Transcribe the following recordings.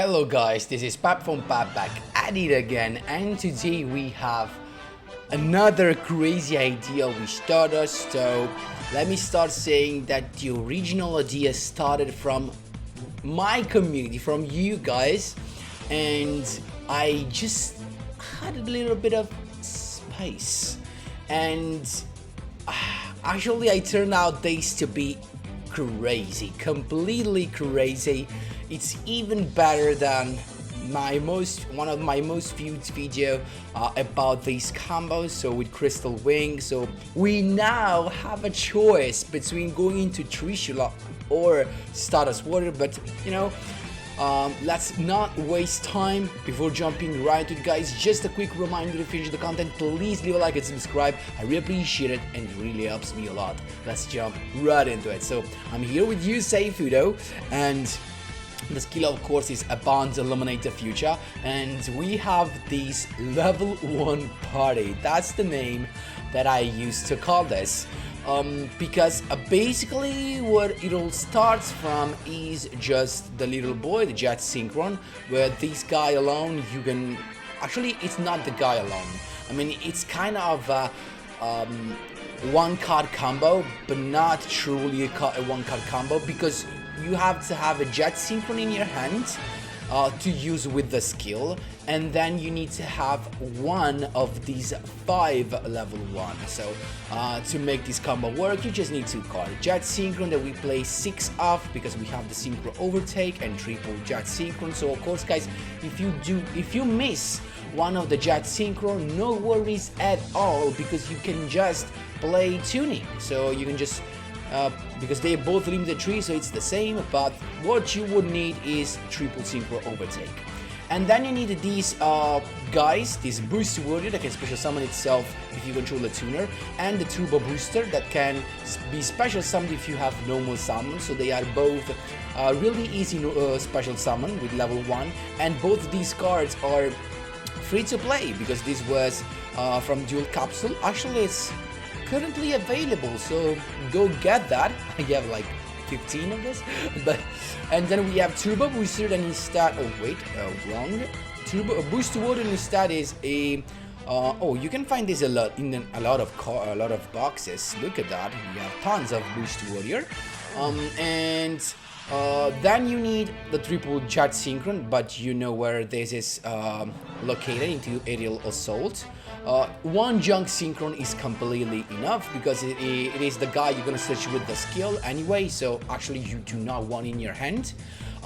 Hello guys, this is Pap from Pap back at it again, and today we have another crazy idea with Stardust. So let me start saying that the original idea started from my community, from you guys, and I just had a little bit of space, and actually I turned out this to be crazy, completely crazy. It's even better than one of my most viewed video about these combos, so with Crystal Wings. So we now have a choice between going into TRISHULA or Stardust Water, but you know, let's not waste time before jumping right to it, guys. Just a quick reminder, to finish the content, please leave a like and subscribe. I really appreciate it and it really helps me a lot. Let's jump right into it. So I'm here with you, Seifudo, and the skill of course is Abound Illuminate the Future, and we have this level 1 party. That's the name that I used to call this. Because basically what it all starts from is just the little boy, the Jet Synchron, where this guy alone, you can... Actually, it's not the guy alone. I mean, it's kind of a one card combo, but not truly a one card combo, because you have to have a Jet Synchron in your hand to use with the skill, and then you need to have one of these 5 level 1. So to make this combo work, you just need 2 cards. Jet Synchron that we play 6 of, because we have the Synchro Overtake and triple Jet Synchron. So of course guys, if you miss one of the Jet Synchron, no worries at all, because you can just play tuning. So you can just because they both limited 3, so it's the same, but what you would need is triple Synchro Overtake. And then you need these guys, this Boost Warrior that can special summon itself if you control a tuner, and the Turbo Booster that can be special summoned if you have normal summon. So they are both really easy special summon with level 1, and both these cards are free to play, because this was from Duel Capsule. Actually, it's currently available, so go get that. I have like 15 of this. And then we have Turbo Booster, and instead, wrong. Turbo Boost Water instead is a you can find this a lot in a lot of boxes. Look at that, we have tons of Boost Warrior, and then you need the triple Jet Synchron, but you know where this is located, into Aerial Assault. 1 Junk Synchron is completely enough, because it is the guy you're gonna search with the skill anyway, so actually you do not want in your hand.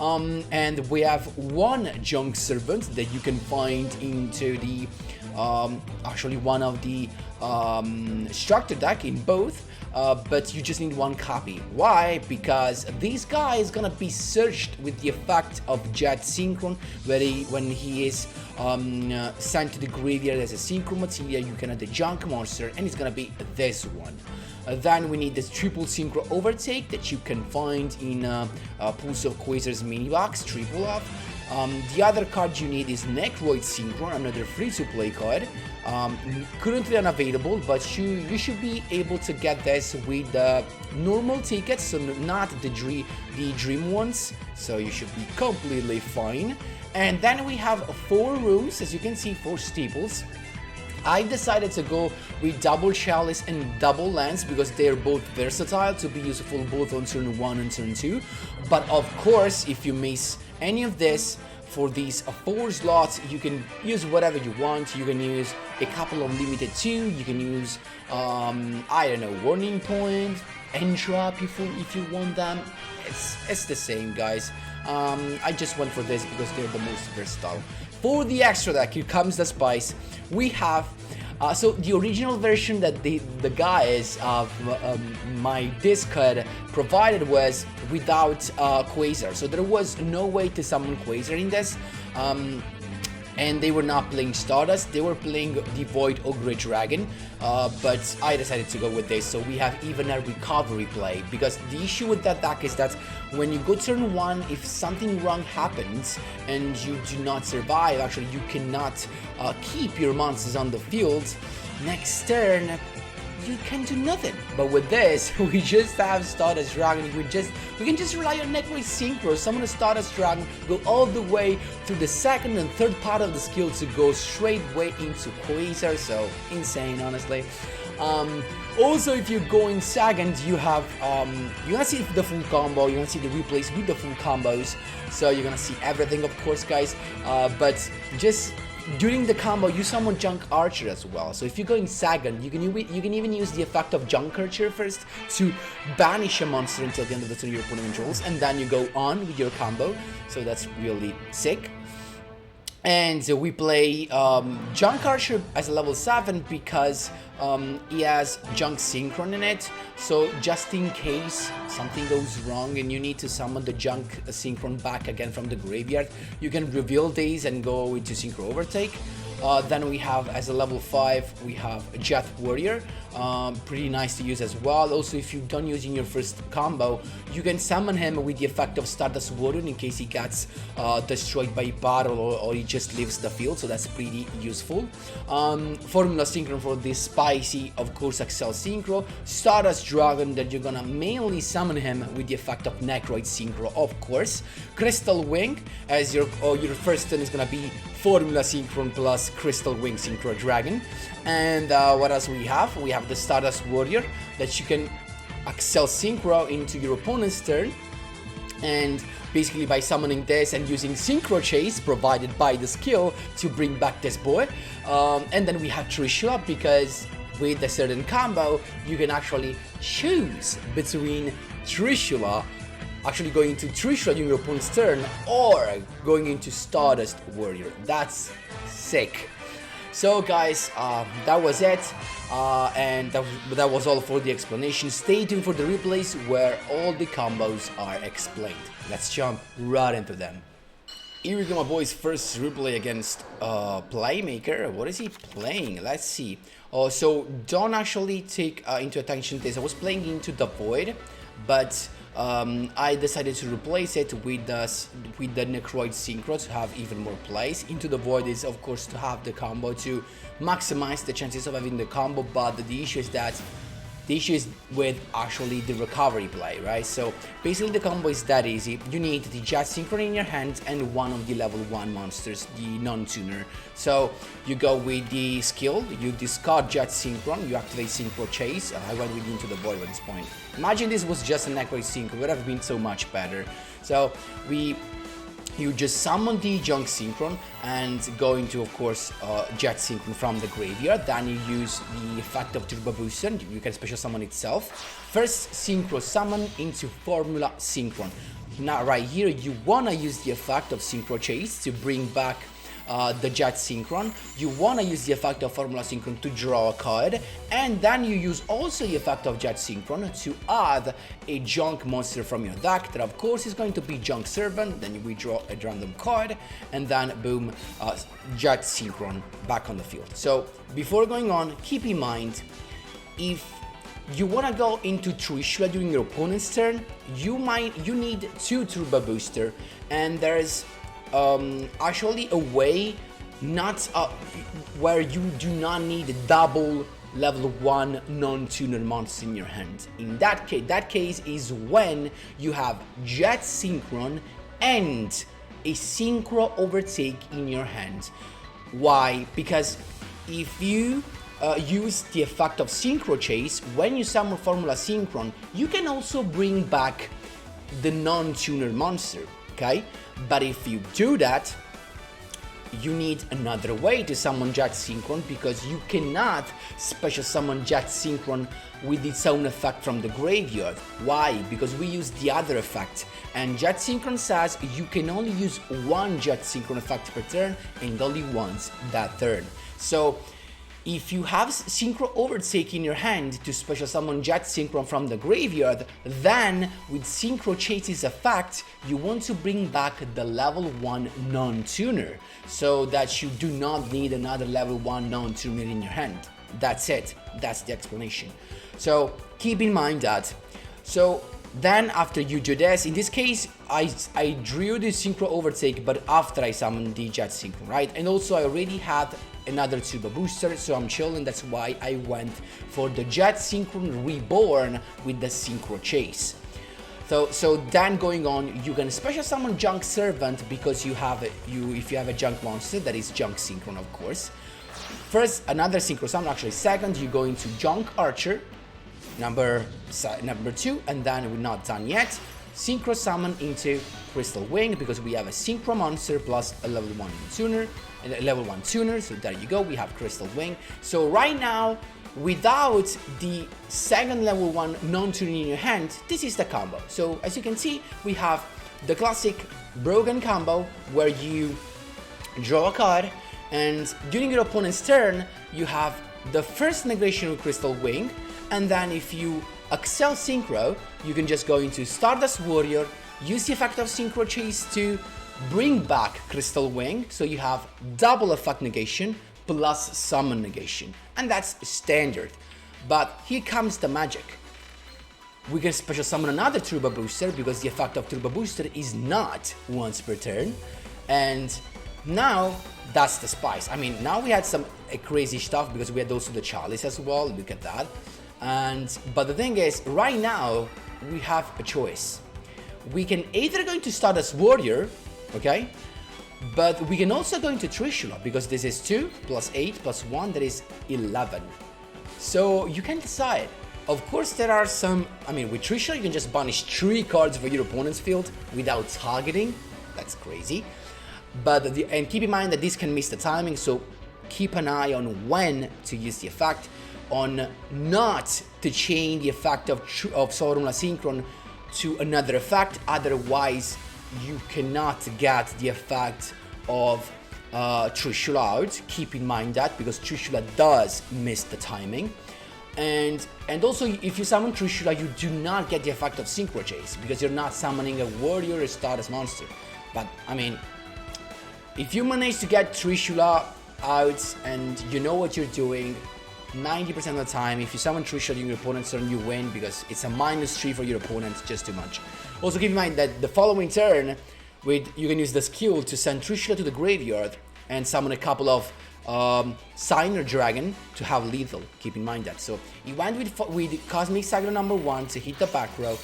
And we have 1 Junk Servant that you can find into the actually one of the structure deck in both, but you just need 1 copy. Why? Because this guy is gonna be searched with the effect of Jet Synchron, when he is sent to the graveyard as a Synchro material. You can add the Junk Monster, and it's gonna be this one. Then we need the triple Synchro Overtake that you can find in Pulse of Quasar's mini box, triple of. The other card you need is Necroid Synchron, another free-to-play card. Currently unavailable, but you should be able to get this with the normal tickets, so not the dream ones, so you should be completely fine. And then we have 4 rooms, as you can see, 4 steeples. I decided to go with double Chalice and double Lance, because they're both versatile to be useful both on turn 1 and turn 2. But of course, if you miss any of this, for these 4 slots, you can use whatever you want. You can use a couple of limited 2, you can use, I don't know, Warning Point, Entrap if you want them. It's the same, guys. I just went for this because they're the most versatile. For the extra deck, here comes the spice. We have so the original version that the guys of my Discord provided was without Quasar, so there was no way to summon Quasar in this. And they were not playing Stardust, they were playing the Void Ogre Dragon, but I decided to go with this, so we have even a recovery play, because the issue with that deck is that when you go turn 1, if something wrong happens and you do not survive, actually you cannot keep your monsters on the field. Next turn, you can do nothing. But with this, we just have Stardust Dragon. We can just rely on Necroid Synchro, summon a Stardust Dragon, go all the way through the second and third part of the skill to go straight way into Quasar. So insane, honestly. Also, if you go in second, you have you're gonna see the full combo, you're gonna see the replays with the full combos, so you're gonna see everything, of course, guys. But just during the combo, you summon Junk Archer as well. So if you go in second, you can even use the effect of Junk Archer first to banish a monster until the end of the turn your opponent controls, and then you go on with your combo. So that's really sick. And we play Junk Archer as a level 7 because he has Junk Synchron in it, so just in case something goes wrong and you need to summon the Junk Synchron back again from the graveyard, you can reveal these and go into Synchro Overtake. Then we have, as a level 5, we have Jet Warrior, pretty nice to use as well. Also, if you don't use in your first combo, you can summon him with the effect of Stardust Warrior in case he gets destroyed by battle or he just leaves the field, so that's pretty useful. Formula Synchron for this spicy, of course, Excel Synchro. Stardust Dragon, that you're gonna mainly summon him with the effect of Necroid Synchro, of course. Crystal Wing, as your first turn is gonna be Formula Synchron plus Crystal Wing Synchro Dragon. And what else we have? We have the Stardust Warrior that you can Excel Synchro into your opponent's turn, and basically by summoning this and using Synchro Chase provided by the skill to bring back this boy. And then we have TRISHULA, because with a certain combo you can actually choose between TRISHULA, actually going into TRISHULA during your opponent's turn, or going into Stardust Warrior. That's sick. So guys, that was it, and that was all for the explanation. Stay tuned for the replays where all the combos are explained. Let's jump right into them. Here we go, my boys. First replay against Playmaker. What is he playing? Let's see. So don't actually take into attention this. I was playing into the Void, but I decided to replace it with the Necroid Synchro to have even more plays. Into the Void is, of course, to have the combo to maximize the chances of having the combo, but the issue is with actually the recovery play, right? So basically the combo is that easy. You need the Jet Synchron in your hand and one of the level 1 monsters, the non-tuner. So you go with the skill, you discard Jet Synchron, you activate Synchro Chase. I went with Into the Void at this point. Imagine this was just a Necroid Synchro, it would have been so much better. So you just summon the Junk Synchron and go into, of course, Jet Synchron from the graveyard. Then you use the effect of Turbo Booster, you can special summon itself. First Synchro summon into Formula Synchron. Now right here you wanna use the effect of Synchro Chase to bring back the Jet Synchron. You wanna use the effect of Formula Synchron to draw a card, and then you use also the effect of Jet Synchron to add a Junk monster from your deck that of course is going to be Junk Servant. Then we draw a random card, and then boom, Jet Synchron back on the field. So before going on, keep in mind, if you wanna go into TRISHULA during your opponent's turn, you need 2 Turbo Booster, and there's actually a way where you do not need a double level 1 non-tuner monster in your hand. In that case is when you have Jet Synchron and a Synchro Overtake in your hand. Why? Because if you use the effect of Synchro Chase, when you summon Formula Synchron, you can also bring back the non-tuner monster, okay? But if you do that, you need another way to summon Jet Synchron, because you cannot special summon Jet Synchron with its own effect from the graveyard. Why? Because we use the other effect, and Jet Synchron says you can only use 1 Jet Synchron effect per turn, and only once that turn. So if you have Synchro Overtake in your hand to special summon Jet Synchron from the graveyard, then with Synchro Chase's effect, you want to bring back the level 1 non-tuner, so that you do not need another level 1 non-tuner in your hand. That's it. That's the explanation. So keep in mind that. So then after you do this, in this case, I drew the Synchro Overtake, but after I summoned the Jet Synchron, right? And also I already had another turbo booster, so I'm chilling. That's why I went for the Jet Synchron Reborn with the Synchro Chase. So then going on, you can special summon Junk Servant because if you have a Junk monster, that is Junk Synchron, of course. First, another Synchro summon. Actually, second, you go into Junk Archer, number 2, and then we're not done yet. Synchro summon into Crystal Wing because we have a Synchro monster plus a level 1 tuner, so there you go, we have Crystal Wing. So right now, without the second level 1 non-tuning in your hand, this is the combo. So as you can see, we have the classic Brogan combo where you draw a card, and during your opponent's turn, you have the first negation with Crystal Wing, and then if you excel Synchro, you can just go into Stardust Warrior, use the effect of Synchro Chase to bring back Crystal Wing, so you have double effect negation plus summon negation, and that's standard. But here comes the magic. We can special summon another Turbo Booster because the effect of Turbo Booster is not once per turn, and now that's the spice. I mean, now we had some crazy stuff because we had also the Chalice as well, look at that. But the thing is, right now, we have a choice. We can either go into Stardust Warrior, okay? But we can also go into Trishula, because this is 2 plus 8 plus 1, that is 11. So you can decide. Of course, there are some, I mean, with Trishula, you can just banish 3 cards for your opponent's field without targeting. That's crazy. And keep in mind that this can miss the timing, so keep an eye on when to use the effect, on not to change the effect of Formula Synchron to another effect, otherwise you cannot get the effect of Trishula out. Keep in mind that, because Trishula does miss the timing. And also, if you summon Trishula, you do not get the effect of Synchro Chase, because you're not summoning a warrior or Stardust monster. But, I mean, if you manage to get Trishula out and you know what you're doing, 90% of the time, if you summon Trishula during your opponent's turn, you win, because it's a -3 for your opponent, just too much. Also keep in mind that the following turn, you can use the skill to send Trishula to the graveyard and summon a couple of Signer Dragon to have lethal. Keep in mind that. So he went with Cosmic Sagro number 1 to hit the back row.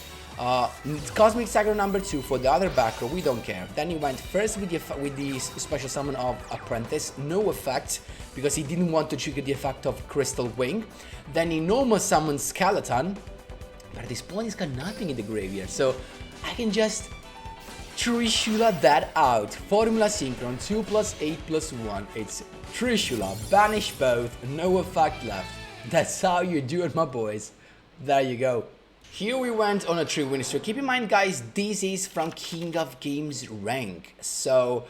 Cosmic Sagro number 2 for the other back row, we don't care. Then he went first with the special summon of Apprentice, no effect, because he didn't want to trigger the effect of Crystal Wing. Then he normal summoned Skeleton, but at this point he's got nothing in the graveyard, so I can just Trishula that out. Formula Synchron, 2 plus 8 plus 1, it's Trishula, banish both, no effect left. That's how you do it, my boys. There you go. Here we went on a 3-win streak. Keep in mind, guys, this is from King of Games rank. So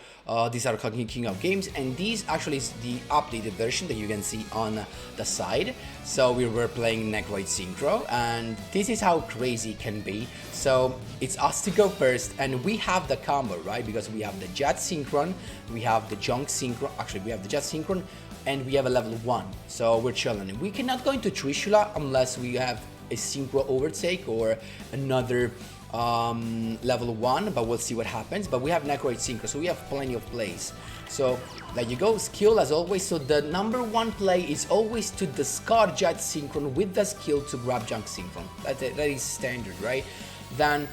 these are King of Games, and this actually is the updated version that you can see on the side. So we were playing Necroid Synchro, and this is how crazy it can be. So it's us to go first, and we have the combo, right? Because we have the Jet Synchron, we have the Junk Synchron, actually we have the Jet Synchron, and we have a level 1. So we're chilling. We cannot go into Trishula unless we have a Synchro Overtake or another level 1, but we'll see what happens. But we have Necroid Synchro, so we have plenty of plays. So there you go, skill as always. So the number 1 play is always to discard Jet Synchron with the skill to grab Junk Synchron. That is standard, right? Then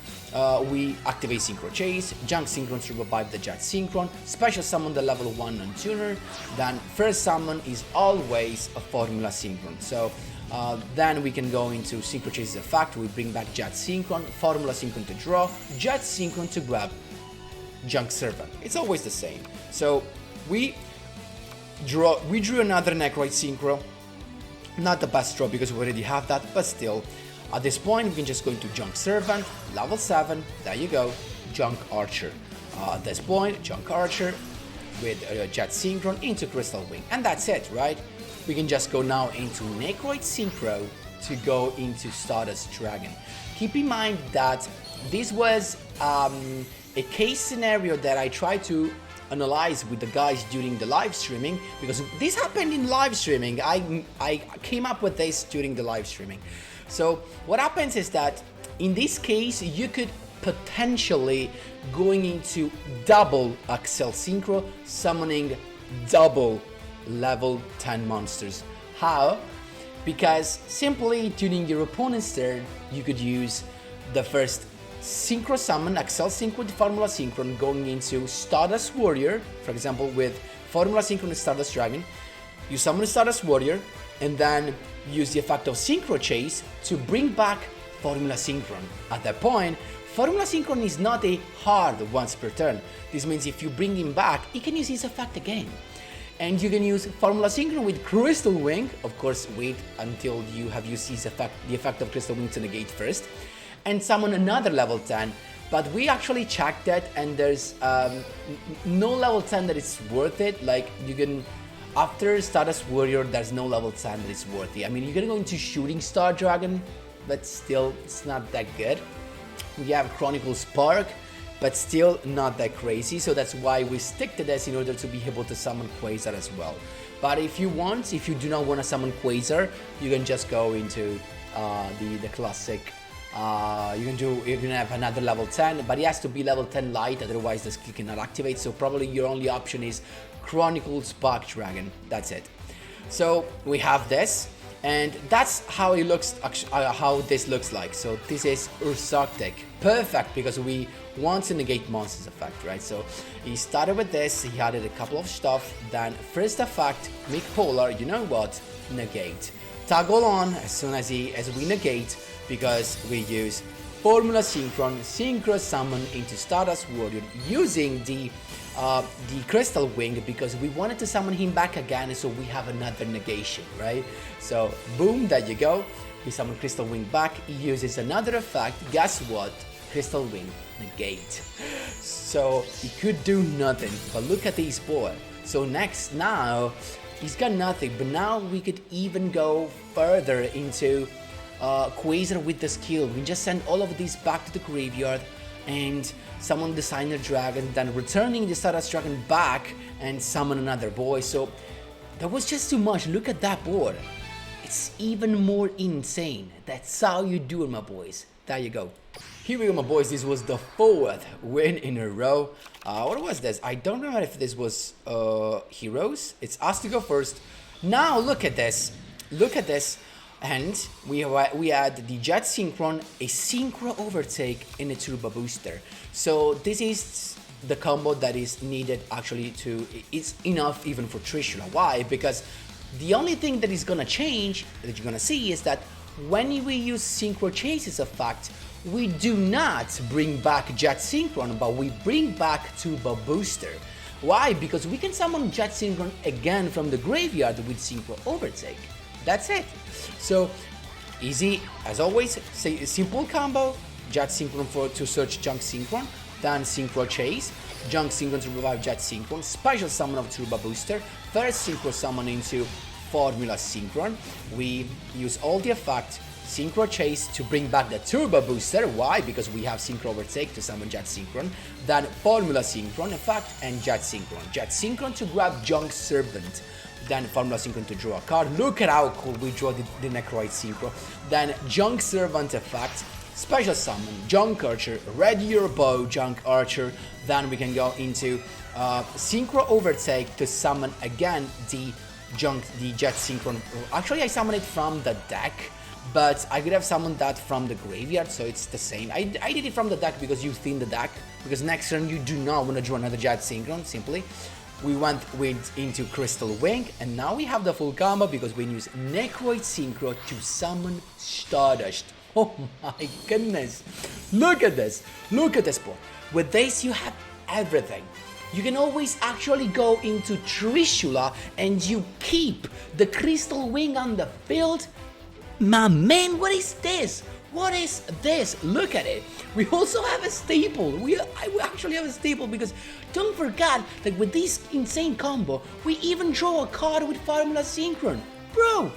we activate Synchro Chase, Junk Synchron to revive the Jet Synchron, special summon the level 1 non-tuner, then first summon is always a Formula Synchron. So then we can go into Synchro Chase's effect, we bring back Jet Synchron, Formula Synchron to draw, Jet Synchron to grab Junk Servant. It's always the same. So we drew another Necroid Synchro. Not the best draw because we already have that, but still. At this point, we can just go into Junk Servant, level 7, there you go, Junk Archer. At this point, Junk Archer with Jet Synchron into Crystal Wing. And that's it, right? We can just go now into Necroid Synchro to go into Stardust Dragon. Keep in mind that this was a case scenario that I tried to analyze with the guys during the live streaming, because this happened in live streaming. I came up with this during the live streaming. So what happens is that in this case you could potentially going into double Accel Synchro, summoning double level 10 monsters. How? Because simply during your opponent's turn, you could use the first Synchro Summon, Accel Sync with Formula Synchron, going into Stardust Warrior, for example with Formula Synchron and Stardust Dragon. You summon Stardust Warrior, and then use the effect of Synchro Chase to bring back Formula Synchron. At that point, Formula Synchron is not a hard once per turn. This means if you bring him back, he can use his effect again. And you can use Formula Synchron with Crystal Wing. Of course, wait until you have used his effect, the effect of Crystal Wing to negate first, and summon another level 10. But we actually checked that, and there's no level 10 that is worth it. Like, you can, after Stardust Warrior, there's no level 10 that is worthy. I mean, you're gonna go into Shooting Star Dragon, but still, it's not that good. We have Chronicle Spark, but still not that crazy, so that's why we stick to this in order to be able to summon Quasar as well. But if you do not want to summon Quasar, you can just go into the classic. You're gonna have another level 10, but it has to be level 10 light, otherwise the skill cannot activate. So probably your only option is Chronicle Spark Dragon. That's it. So we have this. And that's how it looks, how this looks like. So this is Ursarctic. Perfect, because we want to negate monsters effect, right? So he started with this, he added a couple of stuff, then first effect, make Polar, you know what? Negate. Toggle on as soon as we negate, because we use Formula Synchron, Synchro Summon into Stardust Warrior using the Crystal Wing, because we wanted to summon him back again, so we have another negation, right? So boom, there you go. We summon Crystal Wing back. He uses another effect. Guess what? Crystal Wing negate. So he could do nothing, but look at this board. So now he's got nothing, but now we could even go further into Quasar with the skill. We just send all of these back to the graveyard and summon Designer Dragon, then returning the Stardust Dragon back and summon another boy. So that was just too much. Look at that board. It's even more insane. That's how you do it, my boys. There you go. Here we go, my boys. This was the 4th win in a row. What was this? I don't remember if this was Heroes. It's us to go first. Now look at this. Look at this. And we had the Jet Synchron, a Synchro Overtake, and a Turbo Booster. So this is the combo that is needed actually it's enough even for Trishula. Why? Because the only thing that is gonna change, that you're gonna see, is that when we use Synchro Chase's effect, we do not bring back Jet Synchron, but we bring back Turbo Booster. Why? Because we can summon Jet Synchron again from the graveyard with Synchro Overtake. That's it. So easy as always. Say a simple combo: Jet Synchron to search Junk Synchron, then Synchro Chase, Junk Synchron to revive Jet Synchron, special summon of Turbo Booster, first Synchro summon into Formula Synchron. We use all the effect, Synchro Chase to bring back the Turbo Booster. Why? Because we have Synchro Overtake to summon Jet Synchron, then Formula Synchron effect and Jet Synchron. Jet Synchron to grab Junk Servant, then Formula Synchron to draw a card. Look at how cool we draw the Necroid Synchro. Then Junk Servant effect, special summon, Junk Archer, ready your bow, Junk Archer. Then we can go into Synchro Overtake to summon again the Jet Synchron. Actually, I summoned it from the deck, but I could have summoned that from the graveyard, so it's the same. I did it from the deck because you thin the deck, because next turn you do not want to draw another Jet Synchron, simply. We went into Crystal Wing, and now we have the full combo because we use Necroid Synchro to summon Stardust. Oh my goodness. Look at this. Look at this board. With this, you have everything. You can always actually go into Trishula and you keep the Crystal Wing on the field. My man, what is this? What is this? Look at it. We also have a staple. We actually have a staple, because don't forget that with this insane combo, we even draw a card with Formula Synchron. Bro.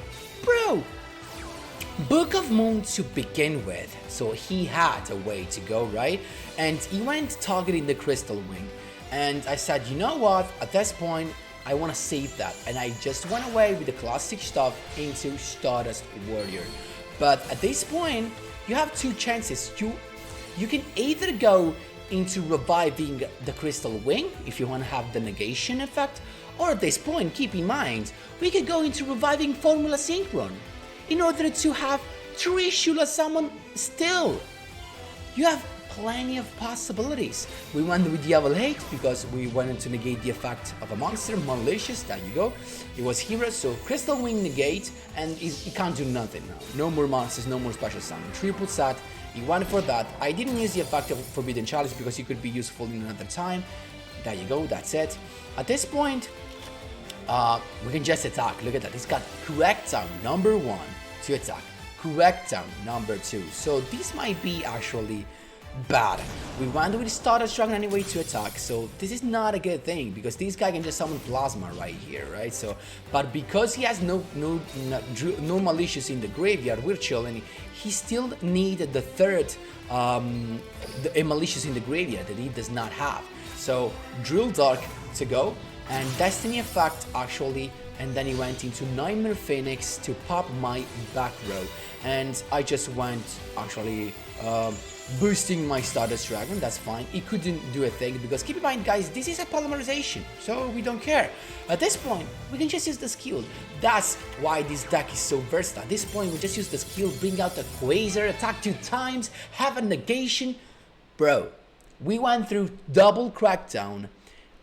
Book of Moon to begin with. So he had a way to go, right? And he went targeting the Crystal Wing. And I said, you know what? At this point, I want to save that. And I just went away with the classic stuff into Stardust Warrior. But at this point, you have two chances. You can either go into reviving the Crystal Wing if you want to have the negation effect, Or at this point, keep in mind, we could go into reviving Formula Synchron in order to have TRISHULA summon still. You have plenty of possibilities. We went with Duel because we wanted to negate the effect of a monster, malicious, there you go. It was Hero, so Crystal Wing negate, and it can't do nothing now. No more monsters, no more special summon. Triple sat, he went for that. I didn't use the effect of Forbidden Chalice because it could be useful in another time. There you go, that's it. At this point, we can just attack. Look at that, he's got correct down number 1 to attack. Correct down number 2. So this might be actually bad. We went with Stardust Dragon anyway to attack, so this is not a good thing because this guy can just summon Plasma right here, right? So, but because he has no malicious in the graveyard, we're chilling. He still needed the third a malicious in the graveyard that he does not have. So Drill Dark to go and Destiny Effect actually, and then he went into Nightmare Phoenix to pop my back row, and I just went actually boosting my Stardust Dragon. That's fine. It couldn't do a thing because keep in mind, guys, this is a polymerization, so we don't care. At this point, we can just use the skill. That's why this deck is so versatile. At this point, we just use the skill, bring out the Quasar, attack 2 times, have a negation. Bro, we went through double Crackdown,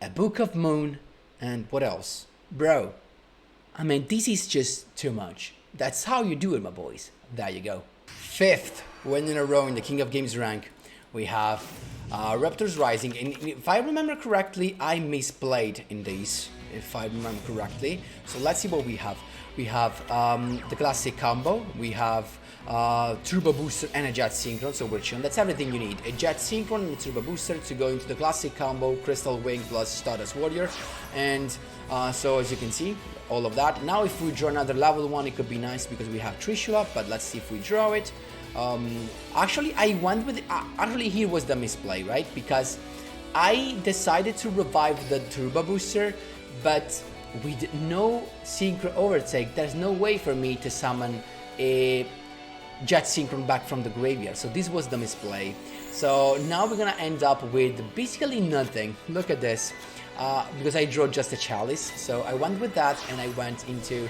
a Book of Moon, and what else? Bro, I mean, this is just too much. That's how you do it, my boys. There you go. 5th win in a row in the King of Games rank. We have Raptors Rising, and if I remember correctly, I misplayed in these, if I remember correctly. So let's see what we have. We have the classic combo, we have Turbo Booster and a Jet Synchron, so we're chilling. That's everything you need, a Jet Synchron and a Turbo Booster to go into the classic combo, Crystal Wing plus Stardust Warrior. And so as you can see, all of that. Now if we draw another level 1, it could be nice because we have Trishula, but let's see if we draw it. Actually I went with actually here was the misplay, right? Because I decided to revive the Turbo Booster, but with no Synchro Overtake, there's no way for me to summon a Jet Synchron back from the graveyard, so this was the misplay. So now we're gonna end up with basically nothing. Look at this, because I drew just a Chalice, so I went with that and I went into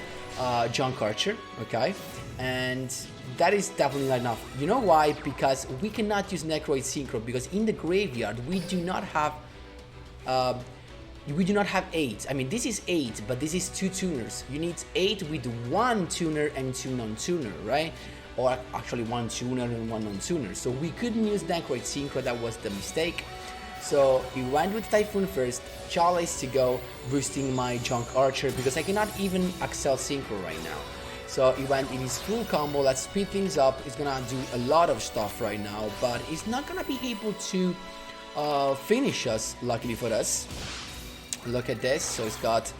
Junk Archer, okay? And that is definitely not enough. You know why? Because we cannot use Necroid Synchro, because in the graveyard we do not have 8. I mean, this is 8, but this is 2 tuners. You need 8 with 1 tuner and 2 non-tuner, right? Or actually 1 tuner and 1 non-tuner. So we couldn't use Necroid Synchro, that was the mistake. So we went with Typhoon first, Chalice to go, boosting my Junk Archer, because I cannot even Accel Synchro right now. So he went in his full combo. Let's speed things up. He's gonna do a lot of stuff right now, but he's not gonna be able to finish us, luckily for us. Look at this. So he's got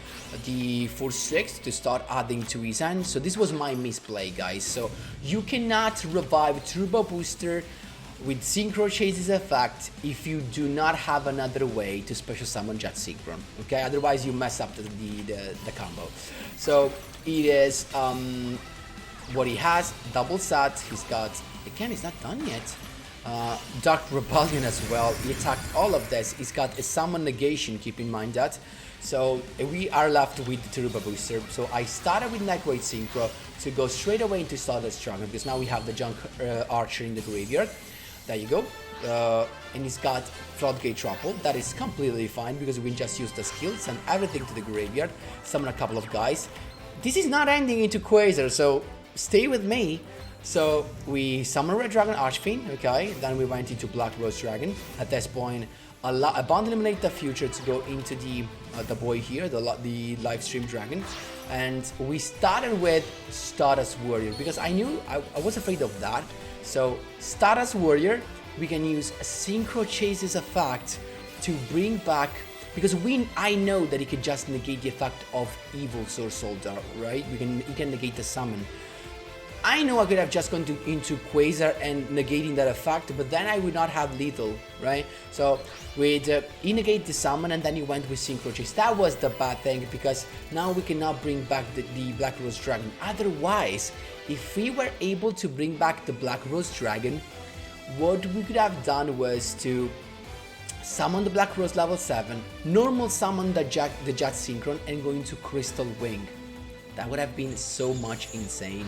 the Force 6 to start adding to his hand. So this was my misplay, guys. So you cannot revive Turbo Booster with Synchro Chase's effect if you do not have another way to special summon Jet Synchron, okay? Otherwise you mess up the combo. So it is what he has, double sat. He's got, again, he's not done yet, Dark Rebellion as well. He attacked all of this. He's got a summon negation, keep in mind that. So we are left with the Turbo Booster. So I started with Necroid Synchro to go straight away into Stardust Dragon, because now we have the Junk Archer in the graveyard. There you go. And he's got Floodgate Trample. That is completely fine because we just use the skills and everything to the graveyard. Summon a couple of guys. This is not ending into Quasar, so stay with me. So we summon Red Dragon Archfiend, okay. Then we went into Black Rose Dragon. At this point, a Bond Eliminate the Future to go into the boy here, the live stream dragon. And we started with Stardust Warrior because I knew I was afraid of that. So Stardust Warrior, we can use Synchro Chase's effect to bring back, because I know that he can just negate the effect of Evil Source Soldier, right? He can negate the summon. I know I could have just gone into Quasar and negating that effect, but then I would not have lethal, right? So he negate the summon and then he went with Synchro Chase. That was the bad thing, because now we cannot bring back the Black Rose Dragon. Otherwise, if we were able to bring back the Black Rose Dragon, what we could have done was to summon the Black Rose level 7, normal summon the Jet Synchron, and go into Crystal Wing. That would have been so much insane.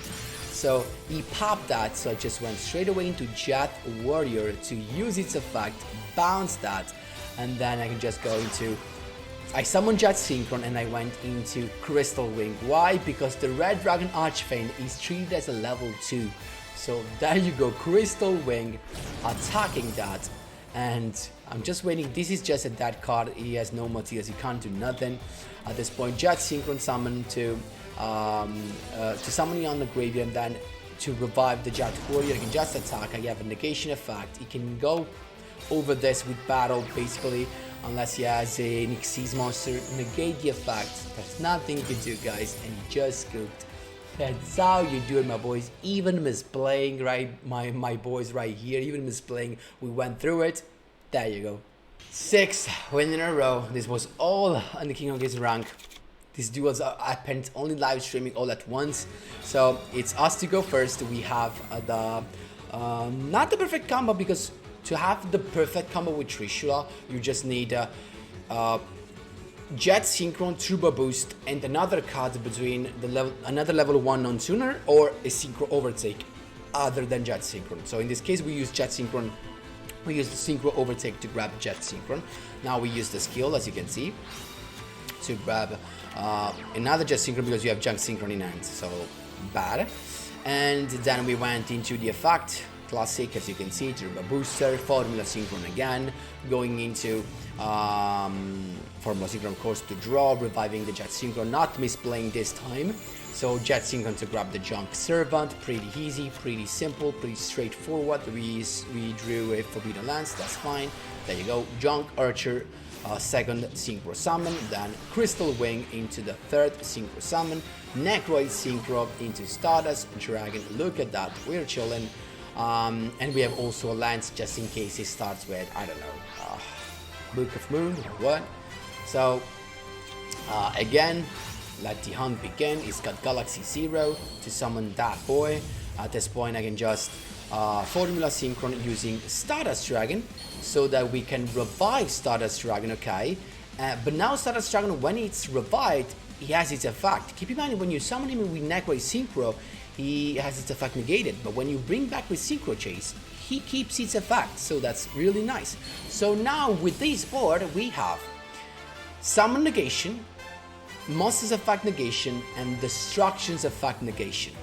So he popped that, so I just went straight away into Jet Warrior to use its effect, bounce that, and then I can just go into... I summoned Jet Synchron and I went into Crystal Wing. Why? Because the Red Dragon Archfane is treated as a level 2. So there you go, Crystal Wing, attacking that. And I'm just waiting. This is just a dead card. He has no materials, he can't do nothing. At this point, Jet Synchron summon to summon it on the graveyard, and then to revive the Jet Warrior, you can just attack. I have a negation effect. He can go over this with battle, basically, unless he has an Xyz monster, negate the effect. There's nothing you can do, guys, and he just scooped. That's how you do it, my boys. Even misplaying, right, my boys right here, even misplaying, we went through it. There you go. 6 wins in a row. This was all on the King of Games rank. These duels are happened only live streaming all at once, so it's us to go first. We have not the perfect combo, because to have the perfect combo with Trishula, you just need Jet Synchron, Turbo Boost, and another card between the another level 1 non-tuner, or a Synchro Overtake other than Jet Synchron. So in this case we use Jet Synchron, we use the Synchro Overtake to grab Jet Synchron. Now we use the skill, as you can see, to grab another Jet Synchron, because you have Junk Synchron in hand, so bad. And then we went into the effect, classic, as you can see, Turbo Booster, Formula Synchron again, going into Formula Synchron, of course, to draw, reviving the Jet Synchron, not misplaying this time. So Jet Synchron to grab the Junk Servant, pretty easy, pretty simple, pretty straightforward. We drew a Forbidden Lance, that's fine. There you go, Junk Archer, second Synchro Summon, then Crystal Wing into the third Synchro Summon, Necroid Synchro into Stardust Dragon. Look at that, we're chilling. And we have also a Lance, just in case it starts with, I don't know, Book of Moon or what. So again, let the hunt begin. It's got Galaxy 0 to summon that boy. At this point I can just Formula Synchron using Stardust Dragon, so that we can revive Stardust Dragon, okay? But now Stardust Dragon, when it's revived, he has its effect. Keep in mind, when you summon him with Necroid Synchro, he has its effect negated, but when you bring back with Synchro Chase, he keeps its effect, so that's really nice. So now with this board, we have Summon Negation, Monsters Effect Negation, and Destructions Effect Negation.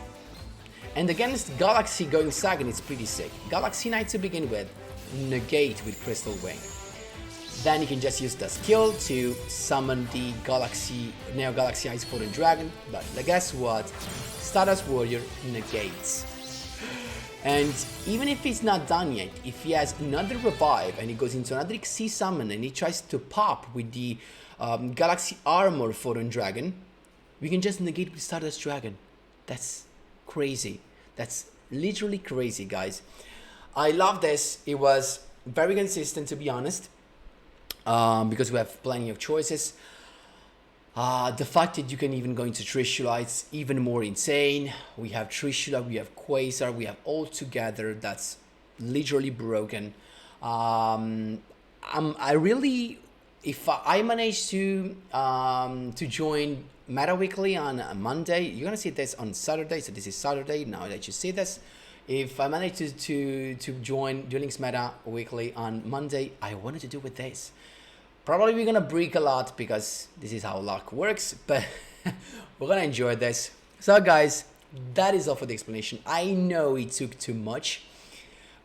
And against Galaxy going second, it's pretty sick. Galaxy Knight to begin with, negate with Crystal Wing. Then you can just use the skill to summon the Neo Galaxy Ice Foreign Dragon, but guess what? Stardust Warrior negates. And even if it's not done yet, if he has another revive and he goes into another Xyz summon and he tries to pop with the Galaxy Armor Foreign Dragon, we can just negate with Stardust Dragon. That's crazy. That's literally crazy, guys. I love this. It was very consistent, to be honest, because we have plenty of choices. The fact that you can even go into Trishula, it's even more insane. We have Trishula, we have Quasar, we have all together. That's literally broken. I really, if I manage to join Meta Weekly on a Monday, you're gonna see this on Saturday. So this is Saturday now that you see this. If I manage to join duellinks Meta Weekly on Monday, I wanted to do with this. Probably we're gonna break a lot, because this is how luck works, but we're gonna enjoy this. So guys, that is all for the explanation. I know it took too much,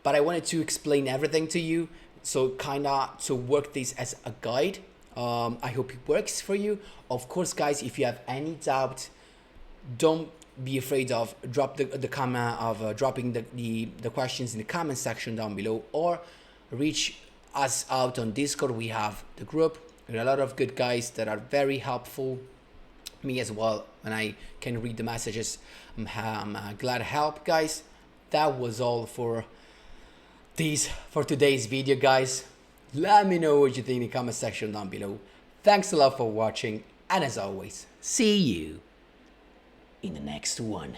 but I wanted to explain everything to you, so kinda to work this as a guide. I hope it works for you. Of course, guys, if you have any doubt, don't be afraid of dropping the questions in the comment section down below, or reach us out on Discord. We have the group with a lot of good guys that are very helpful. Me as well, when I can read the messages, I'm glad to help, guys. That was all for today's video, guys. Let me know what you think in the comment section down below. Thanks a lot for watching, and as always, see you in the next one.